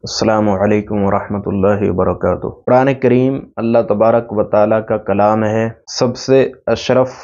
السلام علیکم ورحمۃ اللہ وبرکاتہ۔ قرآن کریم اللہ تبارک و تعالیٰ کا کلام ہے، سب سے اشرف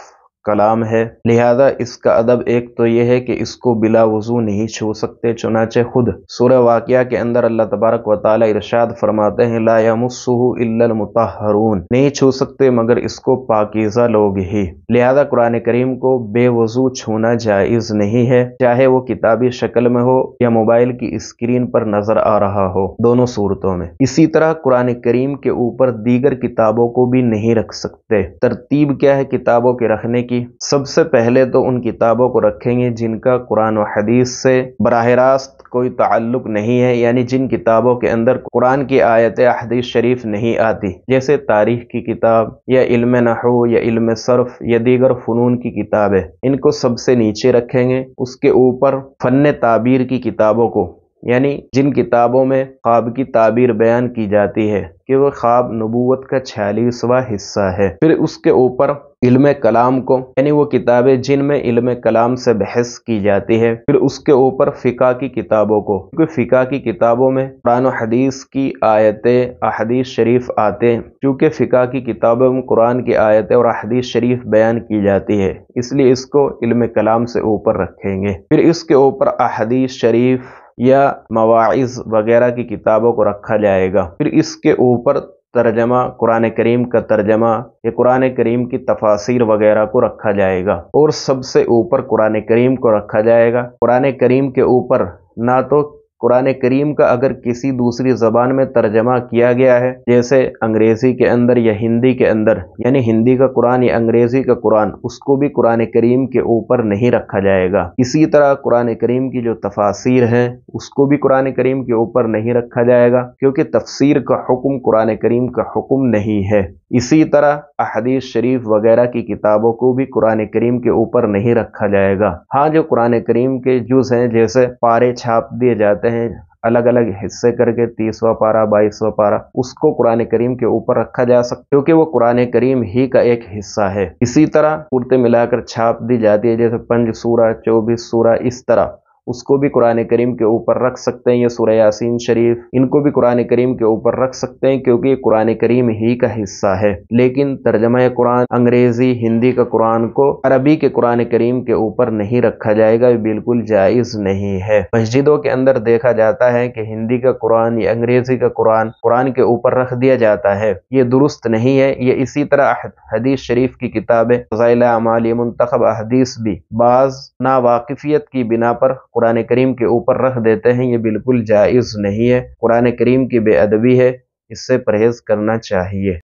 کلام ہے، لہذا اس کا ادب ایک تو یہ ہے کہ اس کو بلا وضو نہیں چھو سکتے، چنانچہ خود سورہ واقعہ کے اندر اللہ تبارک و تعالیٰ ارشاد فرماتے ہیں لا یمسہ الا المطہرون، نہیں چھو سکتے مگر اس کو پاکیزہ لوگ ہی۔ لہذا قرآن کریم کو بے وضو چھونا جائز نہیں ہے، چاہے وہ کتابی شکل میں ہو یا موبائل کی اسکرین پر نظر آ رہا ہو، دونوں صورتوں میں۔ اسی طرح قرآن کریم کے اوپر دیگر کتابوں کو بھی نہیں رکھ سکتے۔ ترتیب کیا ہے کتابوں کے رکھنے کی؟ سب سے پہلے تو ان کتابوں کو رکھیں گے جن کا قرآن و حدیث سے براہ راست کوئی تعلق نہیں ہے، یعنی جن کتابوں کے اندر قرآن کی آیتیں حدیث شریف نہیں آتی، جیسے تاریخ کی کتاب یا علم نحو یا علم صرف یا دیگر فنون کی کتابیں، ان کو سب سے نیچے رکھیں گے۔ اس کے اوپر فن تعبیر کی کتابوں کو، یعنی جن کتابوں میں خواب کی تعبیر بیان کی جاتی ہے کہ وہ خواب نبوت کا 46واں حصہ ہے۔ پھر اس کے اوپر علم کلام کو، یعنی وہ کتابیں جن میں علم کلام سے بحث کی جاتی ہے۔ پھر اس کے اوپر فقہ کی کتابوں کو، کیونکہ فقہ کی کتابوں میں قرآن و حدیث کی آیتیں احادیث شریف آتے ہیں، چونکہ فقہ کی کتابوں میں قرآن کی آیتیں اور احادیث شریف بیان کی جاتی ہے، اس لیے اس کو علم کلام سے اوپر رکھیں گے۔ پھر اس کے اوپر احادیث شریف یا مواعظ وغیرہ کی کتابوں کو رکھا جائے گا۔ پھر اس کے اوپر ترجمہ، قرآن کریم کا ترجمہ یا قرآن کریم کی تفاسیر وغیرہ کو رکھا جائے گا، اور سب سے اوپر قرآن کریم کو رکھا جائے گا۔ قرآن کریم کے اوپر نہ تو قرآن کریم کا اگر کسی دوسری زبان میں ترجمہ کیا گیا ہے، جیسے انگریزی کے اندر یا ہندی کے اندر، یعنی ہندی کا قرآن یا انگریزی کا قرآن، اس کو بھی قرآن کریم کے اوپر نہیں رکھا جائے گا۔ اسی طرح قرآن کریم کی جو تفاسیر ہیں اس کو بھی قرآن کریم کے اوپر نہیں رکھا جائے گا، کیونکہ تفسیر کا حکم قرآن کریم کا حکم نہیں ہے۔ اسی طرح احادیث شریف وغیرہ کی کتابوں کو بھی قرآن کریم کے اوپر نہیں رکھا جائے گا۔ ہاں، جو قرآن کریم کے جز ہیں، جیسے پارے چھاپ دیے جاتے ہیں الگ الگ حصے کر کے، 30واں پارہ 22واں پارہ، اس کو قرآن کریم کے اوپر رکھا جا سکتا ہے، کیونکہ وہ قرآن کریم ہی کا ایک حصہ ہے۔ اسی طرح صورتیں ملا کر چھاپ دی جاتی ہے، جیسے 5 سورہ 24 سورہ، اس طرح اس کو بھی قرآن کریم کے اوپر رکھ سکتے ہیں۔ یہ سورہ یاسین شریف، ان کو بھی قرآن کریم کے اوپر رکھ سکتے ہیں، کیونکہ یہ قرآن کریم ہی کا حصہ ہے۔ لیکن ترجمہ قرآن، انگریزی ہندی کا قرآن کو عربی کے قرآن کریم کے اوپر نہیں رکھا جائے گا، یہ بالکل جائز نہیں ہے۔ مسجدوں کے اندر دیکھا جاتا ہے کہ ہندی کا قرآن یا انگریزی کا قرآن کے اوپر رکھ دیا جاتا ہے، یہ درست نہیں ہے۔ یہ اسی طرح حدیث شریف کی کتابیں، فضائل اعمال، منتخب احادیث بھی بعض ناواقفیت کی بنا پر قرآن کریم کے اوپر رکھ دیتے ہیں، یہ بالکل جائز نہیں ہے۔ قرآن کریم کی بے ادبی ہے، اس سے پرہیز کرنا چاہیے۔